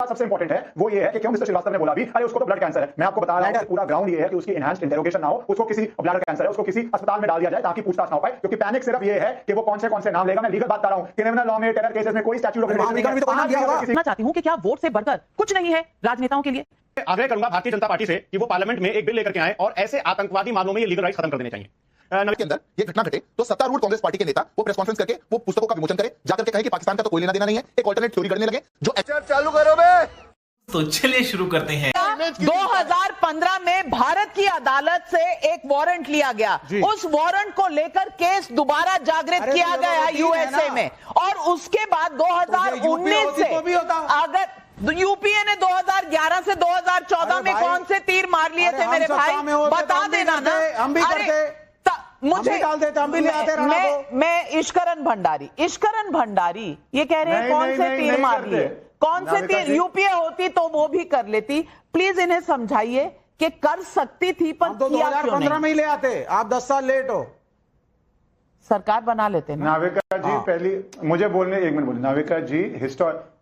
बात सबसे इंपॉर्टेंट है वो ये है कि क्यों मिस्टर श्रीवास्तव ने बोला भी अरे उसको तो ब्लड कैंसर है। मैं आपको बता रहा हूं पूरा ग्राउंड ये है कि उसकी एनहांस्ड इंटेरोगेशन ना हो, उसको किसी ब्लड कैंसर है उसको किसी अस्पताल में डाल दिया जाए ताकि पूछताछ ना हो पाए, क्योंकि पैनिक सिर्फ ये है कि वो कौन से नाम लेगा। मैं लीगल बात कर रहा हूं, क्रिमिनल लॉ में टेरर केसेस में कोई स्टैट्यूट ऑफ लिमिटेशन मैं चाहती हूं कि क्या वोट से बढ़कर कुछ नहीं है राजनेताओं के लिए। आग्रह करूंगा भारतीय जनता पार्टी से कि वो पार्लियामेंट में एक बिल लेकर के आए और ऐसे आतंकवादी मामलों में ये लीगल राइट्स खत्म कर देने चाहिए। के अंदर ये घटना घटे तो सत्तारूढ़ कांग्रेस पार्टी के नेता वो प्रेस कॉन्फ्रेंस करके वो पुस्तकों का विमोचन करे, जाकर के कहे कि पाकिस्तान का तो कोई लेना देना नहीं है, एक अल्टरनेट थ्योरी करने लगे जो चालू करो बे। तो चलिए शुरू करते हैं। 2015 में भारत की अदालत से एक वारंट लिया गया, उस वारंट को लेकर केस दोबारा जागृत किया गया यूएसए में, और उसके बाद 2019 से अगर यूपीए ने 2011 से 2014 में कौन से तीर मार लिए थे मेरे भाई, बता देना ना। हम भी करते, मुझे डाल देते, हम भी ले आते राणा को। मैं इश्करन भंडारी ये कह रहे हैं कौन से तीर मार लिए, कौन से तीर। यूपीए होती तो वो भी कर लेती। प्लीज इन्हें समझाइए कि कर सकती थी पर तो किया क्यों 2015 में ही ले आते, आप 10 साल लेट हो। सरकार बना लेते ना। नाविका जी पहली मुझे बोलने, एक मिनट बोले। नाविका जी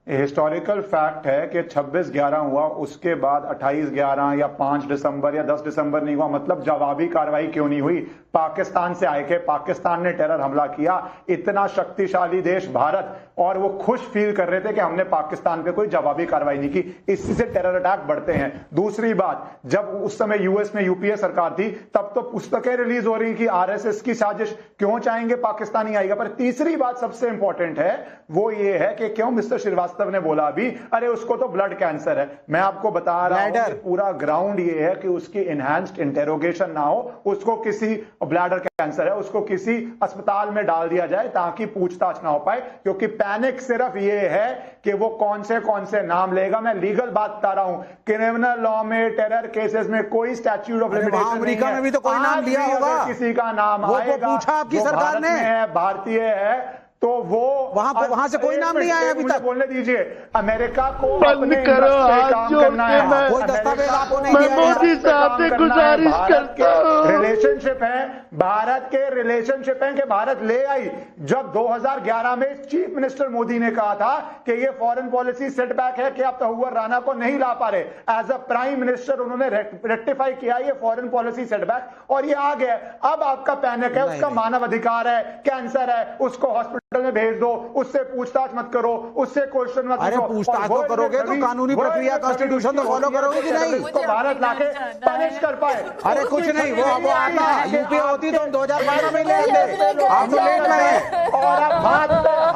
हिस्टोरिकल फैक्ट है कि 26/11 हुआ, उसके बाद 28/11 या 5 दिसंबर या 10 दिसंबर नहीं हुआ, मतलब जवाबी कार्रवाई क्यों नहीं हुई। पाकिस्तान से आए के पाकिस्तान ने टेरर हमला किया, इतना शक्तिशाली देश भारत, और वो खुश फील कर रहे थे कि हमने पाकिस्तान पे कोई जवाबी कार्रवाई नहीं की, इससे टेरर अटैक बढ़ते हैं। दूसरी बात, जब उस समय यूएस में यूपीए सरकार थी तब तो पुस्तकें रिलीज हो रही कि आरएसएस की साजिश, क्यों चाहेंगे पाकिस्तानी आएगा। पर तीसरी बात सबसे इंपॉर्टेंट है वो ये है कि क्यों मिस्टर श्रीवास्तव ने बोला अभी अरे उसको तो ब्लड कैंसर है। मैं आपको बता रहा हूं पूरा ग्राउंड ये है कि उसकी एनहांस्ड इंटेरोगेशन ना हो, उसको किसी ब्लैडर कैंसर है उसको किसी अस्पताल में डाल दिया जाए ताकि पूछताछ ना हो पाए, क्योंकि पैनिक सिर्फ ये है कि वो कौन से नाम लेगा। मैं लीगल बात बता रहा हूं, क्रिमिनल लॉ में टेरर केसेस में कोई स्टैट्यूट ऑफ लिमिटेशन अमेरिका में भी तो कोई नाम लिया होगा, किसी का नाम आएगा पूछा आपकी सरकार ने, भारतीय है तो वो वहां से कोई नाम नहीं आया अभी तक। बोलने दीजिए, अमेरिका को बंद करो, हाथ जोड़ के मैं कोई दस्तावेज आपको नहीं मैं मोदी साहब से गुजारिश करता हूं। रिलेशनशिप है, भारत के रिलेशनशिप है कि भारत ले आई। जब 2011 में चीफ मिनिस्टर मोदी ने कहा था कि ये फॉरेन पॉलिसी सेटबैक है कि आप तहुवर राणा को नहीं ला पा रहे, एज अ प्राइम मिनिस्टर उन्होंने रेक्टिफाई किया ये फॉरेन पॉलिसी सेटबैक, और ये आ गया। अब आपका पैनिक है, उसका मानव अधिकार है, कैंसर है, उसको हॉस्पिटल में भेज दो, उससे पूछताछ मत करो, उससे क्वेश्चन मत अरे पूछताछ तो करोगे तो कानूनी प्रक्रिया कॉन्स्टिट्यूशन तो फॉलो करोगे कि नहीं, उसको भारत लाके पनिश कर पाए। अरे कुछ नहीं, वो आता यूपी होती तो 2012 में ले आते, आप तो लेट में हैं। और आप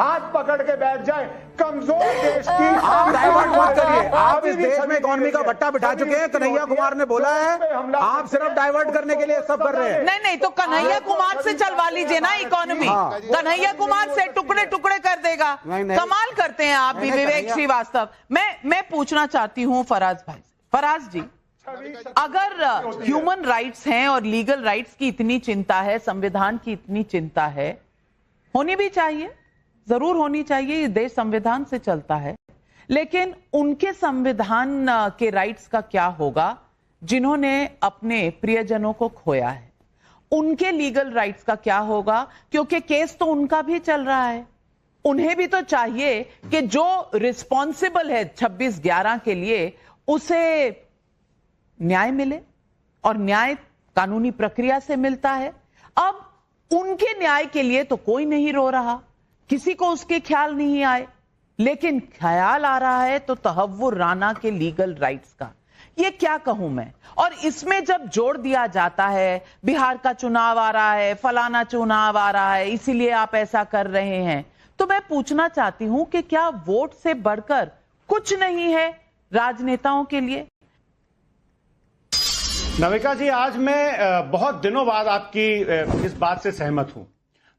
हाथ पकड़ के बैठ जाए कमजोर देश की। आप डाइवर्ट मत करिए, आप इस देश में इकोनॉमी का भट्टा बिठा चुके हैं। कन्हैया कुमार ने बोला है, आप सिर्फ डाइवर्ट करने के लिए सब कर रहे हैं। नहीं तो कन्हैया कुमार से चलवा लीजिए ना इकोनॉमी, कन्हैया कुमार से टुकड़े टुकड़े कर देगा। कमाल करते हैं आप भी विवेक श्रीवास्तव। मैं पूछना चाहती हूँ फराज भाई, फराज जी, अगर ह्यूमन राइट्स हैं और लीगल राइट्स की इतनी चिंता है, संविधान की इतनी चिंता है, होनी भी चाहिए, जरूर होनी चाहिए, ये देश संविधान से चलता है, लेकिन उनके संविधान के राइट्स का क्या होगा जिन्होंने अपने प्रियजनों को खोया है? उनके लीगल राइट्स का क्या होगा? क्योंकि केस तो उनका भी चल रहा है, उन्हें भी तो चाहिए कि जो रिस्पॉन्सिबल है 26/11 के लिए उसे न्याय मिले, और न्याय कानूनी प्रक्रिया से मिलता है। अब उनके न्याय के लिए तो कोई नहीं रो रहा, किसी को उसके ख्याल नहीं आए, लेकिन ख्याल आ रहा है तो तहव्वुर राणा के लीगल राइट्स का। ये क्या कहूं मैं। और इसमें जब जोड़ दिया जाता है बिहार का चुनाव आ रहा है, फलाना चुनाव आ रहा है, इसीलिए आप ऐसा कर रहे हैं, तो मैं पूछना चाहती हूं कि क्या वोट से बढ़कर कुछ नहीं है राजनेताओं के लिए? नाविका जी, आज मैं बहुत दिनों बाद आपकी इस बात से सहमत हूं।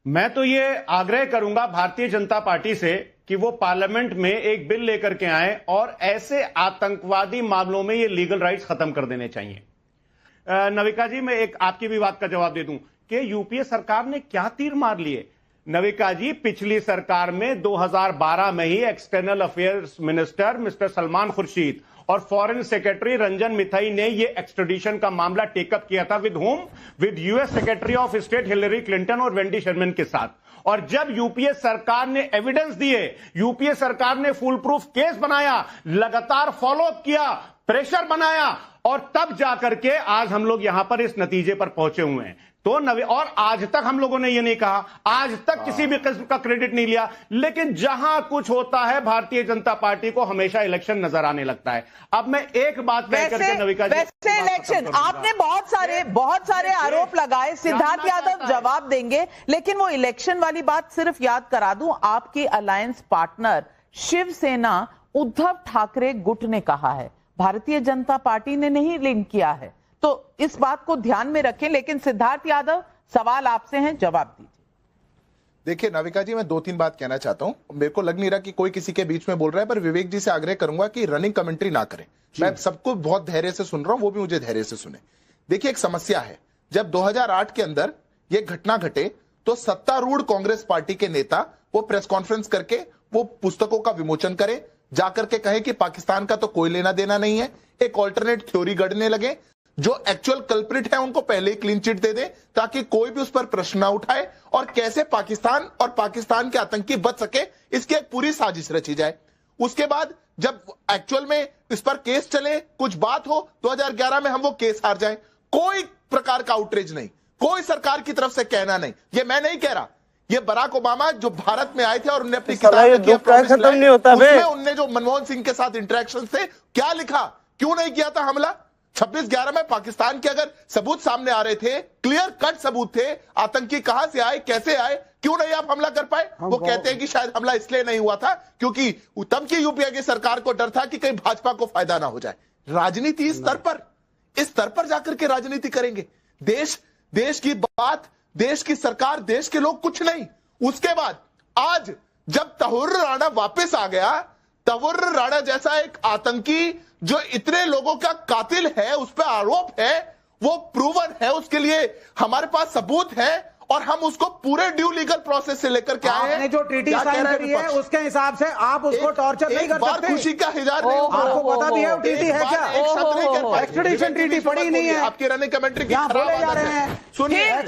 मैं तो ये आग्रह करूंगा भारतीय जनता पार्टी से कि वो पार्लियामेंट में एक बिल लेकर के आए और ऐसे आतंकवादी मामलों में ये लीगल राइट्स खत्म कर देने चाहिए। नाविका जी, मैं एक आपकी भी बात का जवाब दे दूं कि यूपीए सरकार ने क्या तीर मार लिए। नविका जी, पिछली सरकार में 2012 में ही external affairs minister mister Salman Khurshid और फॉरेन सेक्रेटरी रंजन मिथाई ने ये एक्सट्रेडिशन का मामला टेकअप किया था। With home? With US secretary of state Hillary Clinton और वेंडी शर्मन के साथ। और जब यूपीए सरकार ने एविडेंस दिए, यूपीए सरकार ने फुल प्रूफ केस बनाया, लगातार फॉलो अप किया, प्रेशर बनाया, और तब जाकर के आज हम लोग यहां पर इस नतीजे पर पहुंचे हुए हैं। तो और आज तक हम लोगों ने ये नहीं कहा, आज तक किसी भी किस्म का क्रेडिट नहीं लिया, लेकिन जहां कुछ होता है भारतीय जनता पार्टी को हमेशा इलेक्शन नजर आने लगता है। अब मैं एक बात कह करके नविका जी, वैसे इलेक्शन आपने बहुत सारे आरोप लगाए, सिद्धार्थ यादव जवाब देंगे, लेकिन वो इलेक्शन वाली बात सिर्फ याद करा दूं, आपकी अलायंस पार्टनर शिवसेना उद्धव ठाकरे गुट ने कहा है, भारतीय जनता पार्टी ने नहीं लिंक किया है, तो इस बात को ध्यान में रखें। लेकिन सिद्धार्थ यादव, सवाल आपसे हैं, जवाब दीजिए। देखिए नाविका जी, मैं 2-3 बात कहना चाहता हूं। मेरे को लग नहीं रहा कि कोई किसी के बीच में बोल रहा है, पर विवेक जी से आग्रह करूंगा कि रनिंग कमेंट्री ना करें। मैं सबको बहुत धैर्य से सुन रहा हूं, वो भी मुझे धैर्य से सुने। देखिए, एक समस्या है, जब 2008 के अंदर यह घटना घटे तो सत्तारूढ़ कांग्रेस पार्टी के नेता वो प्रेस कॉन्फ्रेंस करके वो पुस्तकों का विमोचन करें, जाकर के कहे कि पाकिस्तान का तो कोई लेना देना नहीं है, एक ऑल्टरनेट थ्योरी गढ़ने लगे, जो एक्चुअल कल्प्रिट है उनको पहले ही क्लीन चिट दे दे ताकि कोई भी उस पर प्रश्न ना उठाए, और कैसे पाकिस्तान और पाकिस्तान के आतंकी बच सके, इसकी एक पूरी साजिश रची जाए। उसके बाद जब एक्चुअल में इस पर केस चले, कुछ बात हो, 2011 में हम वो केस हार जाएं, कोई प्रकार का आउटरीच नहीं, कोई सरकार की तरफ से कहना नहीं। ये मैं नहीं कह रहा, ये बराक ओबामा जो भारत में आए थे और उन्होंने अपनी किताब में उसमें उनने जो मनमोहन सिंह के साथ इंटरेक्शन थे, क्या लिखा, क्यों नहीं किया था हमला 26/11 में? पाकिस्तान के अगर सबूत सामने आ रहे थे, क्लियर कट सबूत थे, आतंकी कहां से आए, कैसे आए, क्यों नहीं आप हमला कर पाए? वो कहते हैं कि शायद हमला इसलिए नहीं हुआ था क्योंकि तब की यूपीए की सरकार को डर था कि कहीं भाजपा को फायदा ना हो जाए। राजनीति इस स्तर पर जाकर के राजनीति करेंगे। देश की बात, देश की सरकार, देश के लोग कुछ नहीं। उसके बाद आज जब तहुर्र राणा वापस आ गया, तहुर्र राणा जैसा एक आतंकी जो इतने लोगों का कातिल है, उस पर आरोप है, वो प्रूवन है, उसके लिए हमारे पास सबूत है, और हम उसको पूरे ड्यू लीगल प्रोसेस से लेकर के आए हैं। जो ट्रीटी साइन करी है उसके हिसाब से आप उसको टॉर्चर नहीं कर सकते। खुशी का इजहार नहीं, आपको पता भी है ट्रीटी है क्या? एक्सट्रेडिशन ट्रीटी पड़ी नहीं है, आपकी रनिंग कमेंट्री की बोले जा रहे हैं। सुनिए,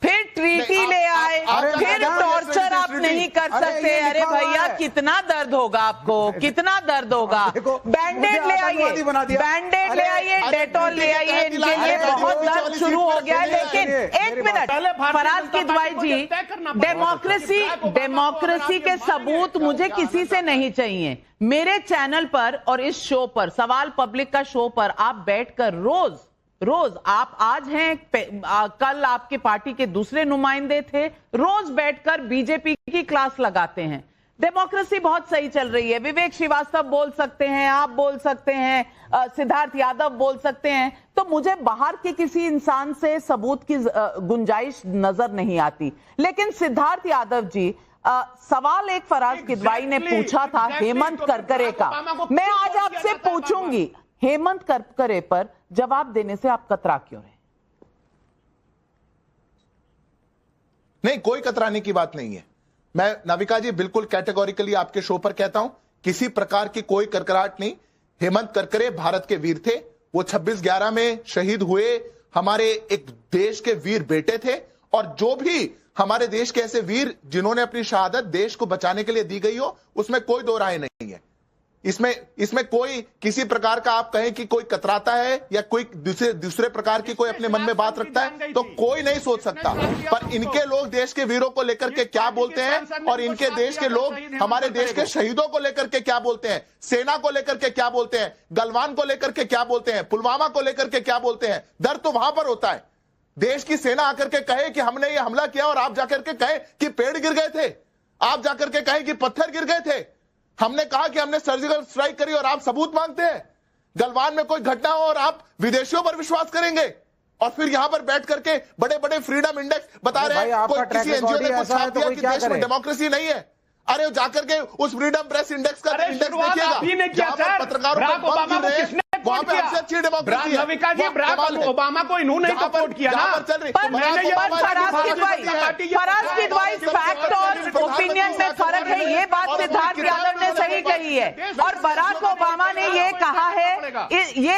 फिर ट्रीटी ले आए, फिर टॉर्चर आप नहीं कर सकते। अरे भैया, कितना दर्द होगा आपको, कितना दर्द होगा। बैंडेड ले आइए, बैंडेड ले आइए, डेटॉल ले आइए, इनके लिए बहुत दर्द शुरू हो गया है। लेकिन एक मिनट, फराज किदवाई जी, डेमोक्रेसी के सबूत मुझे किसी से नहीं चाहिए। मेरे चैनल पर और इस शो पर, सवाल पब्लिक का शो पर, आप बैठकर रोज आप आज हैं, कल आपके पार्टी के दूसरे नुमाइंदे थे, रोज बैठकर बीजेपी की क्लास लगाते हैं। डेमोक्रेसी बहुत सही चल रही है, विवेक श्रीवास्तव बोल सकते हैं, आप बोल सकते हैं, सिद्धार्थ यादव बोल सकते हैं, तो मुझे बाहर के किसी इंसान से सबूत की गुंजाइश नजर नहीं आती। लेकिन सिद्धार्थ यादव जी, सवाल एक फराज किदवाई ने पूछा था हेमंत करकरे का, मैं आज आपसे पूछूंगी, हेमंत करकरे पर जवाब देने से आप कतरा क्यों रहे? नहीं, कोई कतराने की बात नहीं है। मैं नाविका जी बिल्कुल कैटेगोरिकली आपके शो पर कहता हूं, किसी प्रकार की कोई करकराहट नहीं। हेमंत करकरे भारत के वीर थे, वो 26/11 में शहीद हुए, हमारे एक देश के वीर बेटे थे, और जो भी हमारे देश के ऐसे वीर जिन्होंने अपनी शहादत देश को बचाने के लिए दी गई हो, उसमें कोई दो राय नहीं है। इसमें कोई किसी प्रकार का आप कहें कि कोई कतराता है या कोई दूसरे प्रकार की कोई अपने मन में बात रखता है, तो कोई नहीं सोच सकता। पर इनके लोग देश के वीरों को लेकर के क्या बोलते हैं, और इनके देश के लोग हमारे देश के शहीदों को लेकर के क्या बोलते हैं, सेना को लेकर के क्या बोलते हैं, गलवान को लेकर के क्या बोलते हैं, पुलवामा को लेकर के क्या बोलते हैं, दर्द तो वहां पर होता है। देश की सेना आकर के कहे कि हमने ये हमला किया, और आप जाकर के कहे कि पेड़ गिर गए थे, आप जाकर के कहे कि पत्थर गिर गए थे, हमने कहा कि हमने सर्जिकल स्ट्राइक करी और आप सबूत मांगते हैं। गलवान में कोई घटना हो और आप विदेशियों पर विश्वास करेंगे, और फिर यहां पर बैठ करके बड़े बड़े फ्रीडम इंडेक्स बता रहे हैं, कोई किसी एनजीओ ने कुछ छाप दिया कि देश में डेमोक्रेसी नहीं है। अरे जाकर के उस फ्रीडम प्रेस इंडेक्स का इंडेक्स देखिएगा, पत्रकारों को वहाँ सपोर्ट पे किया? हमसे अच्छी डेमोक्रेसी है। नविका जी, बराक ओबामा को इन्होंने जहाँ पर- सपोर्ट किया जहाँ ना। पर चल रही- पर मैंने ये फराज की दवाई फैक्ट और ओपिनियन में फर्क है, ये बात सिद्धार्थ यादव ने सही कही है। और बराक ओबामा ने ये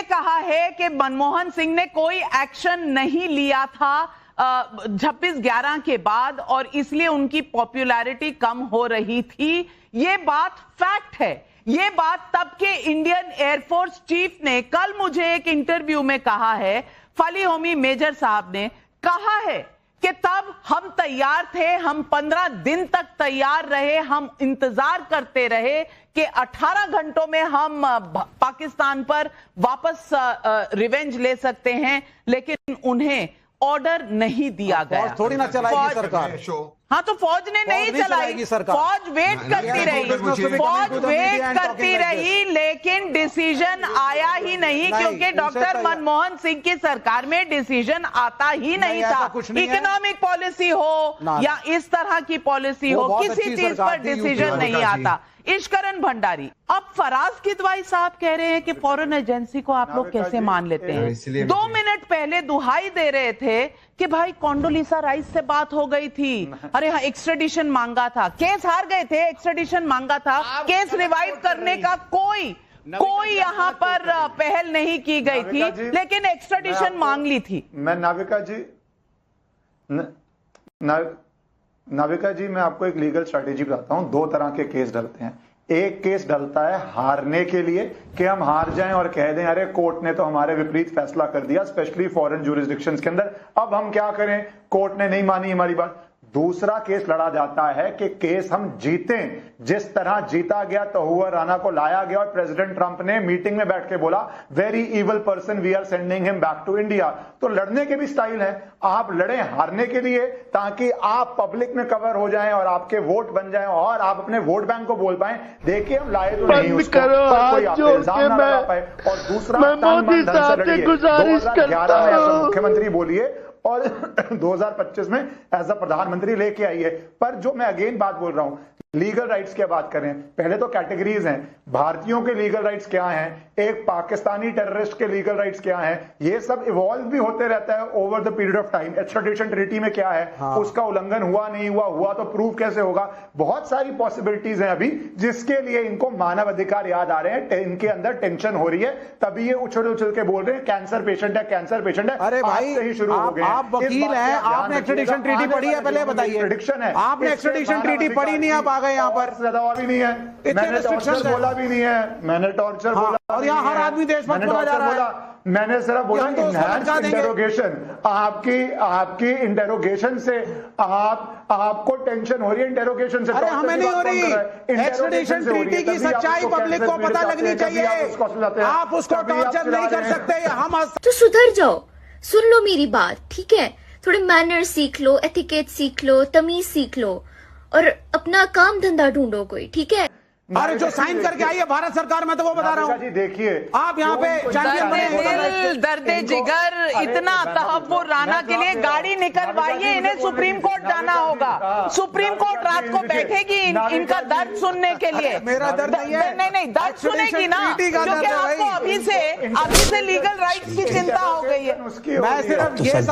कहा है कि मनमोहन सिंह ने कोई एक्शन नहीं लिया था 26/11 के बाद और इसलिए उनकी पॉपुलैरिटी कम हो रही थी। ये बात फैक्ट है। ये बात तब के इंडियन एयरफोर्स चीफ ने कल मुझे एक इंटरव्यू में कहा है, फली होमी मेजर साहब ने कहा है कि तब हम तैयार थे, हम 15 दिन तक तैयार रहे, हम इंतजार करते रहे कि 18 घंटों में हम पाकिस्तान पर वापस रिवेंज ले सकते हैं, लेकिन उन्हें ऑर्डर नहीं दिया गया। थोड़ी ना चलाएगी सरकार। हाँ, तो फौज ने नहीं चलाई, फौज वेट करती रही, लेकिन डिसीजन आया ही नहीं, क्योंकि डॉक्टर मनमोहन सिंह की सरकार में डिसीजन आता ही नहीं था। इकोनॉमिक पॉलिसी हो या इस तरह की पॉलिसी हो, किसी चीज पर डिसीजन नहीं आता। इश्करण भंडारी, अब फराज किदवाई साहब कह रहे हैं कि फॉरेन एजेंसी को आप लोग कैसे मान लेते हैं? 2 मिनट पहले दुहाई दे रहे थे कि भाई कोंडोलीसा राइस से बात हो गई थी, अरे हाँ एक्स्ट्रेडिशन मांगा था, केस हार गए थे, एक्स्ट्रेडिशन मांगा था, केस रिवाइव करने का कोई यहाँ पर पहल नहीं की गई थी, लेकिन एक्स्ट्रेडिशन मांग ली थी। मैं नाविका जी मैं आपको एक लीगल स्ट्रैटेजी बताता हूं। 2 तरह के केस डलते हैं। एक केस डलता है हारने के लिए कि हम हार जाएं और कह दें अरे कोर्ट ने तो हमारे विपरीत फैसला कर दिया, स्पेशली फॉरेन ज्यूरिसडिक्शंस के अंदर, अब हम क्या करें, कोर्ट ने नहीं मानी हमारी बात। दूसरा केस लड़ा जाता है कि केस हम जीतें, जिस तरह जीता गया तहुआ राना को लाया गया और प्रेसिडेंट ट्रंप ने मीटिंग में बैठ के बोला very evil person, we are sending him back to India. तो लड़ने के भी स्टाइल है, आप लड़ें हारने के लिए ताकि आप पब्लिक में कवर हो जाएं और आपके वोट बन जाएं और आप अपने वोट बैंक को बोल पाएं देखिए हम लाए तो नहीं उसको, पर कोई आप इल्जाम ना लगा पाए। और दूसरा, मैं मोदी साहब से गुजारिश करता हूं, मुख्यमंत्री बोलिए और 2025 में एज अ प्रधानमंत्री लेके आई है। पर जो मैं अगेन बात बोल रहा हूं, लीगल राइट्स की बात करें, पहले तो कैटेगरीज हैं, भारतीयों के लीगल राइट्स क्या हैं, एक पाकिस्तानी टेररिस्ट के लीगल राइट्स क्या हैं, ये सब इवॉल्व भी होते रहता है over the period of time. Extradition treaty में क्या है, उसका उल्लंघन हुआ नहीं हुआ तो प्रूव कैसे होगा, बहुत सारी पॉसिबिलिटीज हैं अभी, जिसके लिए इनको मानव अधिकार याद आ रहे हैं, इनके अंदर टेंशन हो रही है, तभी ये उछल उछल के बोल रहे हैं कैंसर पेशेंट है, कैंसर पेशेंट है। अरे भाई ही शुरू हो गए, आप वकील हैं, आपने एक्स्ट्रेडिशन ट्रीटी पढ़ी है, पहले बताइए। प्रेडिक्शन है, आपने एक्स्ट्रेडिशन ट्रीटी पढ़ी नहीं, आप आ गए यहाँ पर। दवा भी नहीं है, मैंने टॉर्चर बोला भी नहीं है, मैंने टॉर्चर बोला और यहाँ हर आदमी देशभक्त बोला जा रहा है। मैंने सिर्फ बोला इनहैंस्ड इंटेरोगेशन, आपकी इंटेरोगेशन से आपको टेंशन हो रही है, इंटेरोगेशन से। अरे हमें नहीं हो रही, एक्स्ट्रेडिशन ट्रीटी की सच्चाई पब्लिक को पता लगनी चाहिए, आप उसको टॉर्चर नहीं कर सकते। हम तो सुधर जाओ, सुन लो मेरी बात, ठीक है? थोड़े मैनर सीख लो, एथिकेट सीख लो, तमीज सीख लो और अपना काम धंधा ढूंढो कोई, ठीक है? अरे जो साइन करके आई है भारत सरकार में, तो वो बता रहा हूँ जी, देखिए आप यहाँ पे दर्दे जिगर, इतना तहव्वुर राना के लिए गाड़ी निकलवाइए, इन्हें सुप्रीम कोर्ट जाना होगा, सुप्रीम कोर्ट रात को बैठेगी इनका दर्द सुनने के लिए। मेरा दर्द नहीं है, नहीं दर्द सुनेगी ना, क्योंकि आपको अभी से लीगल राइट्स की चिंता हो गई है। मैं सिर्फ ये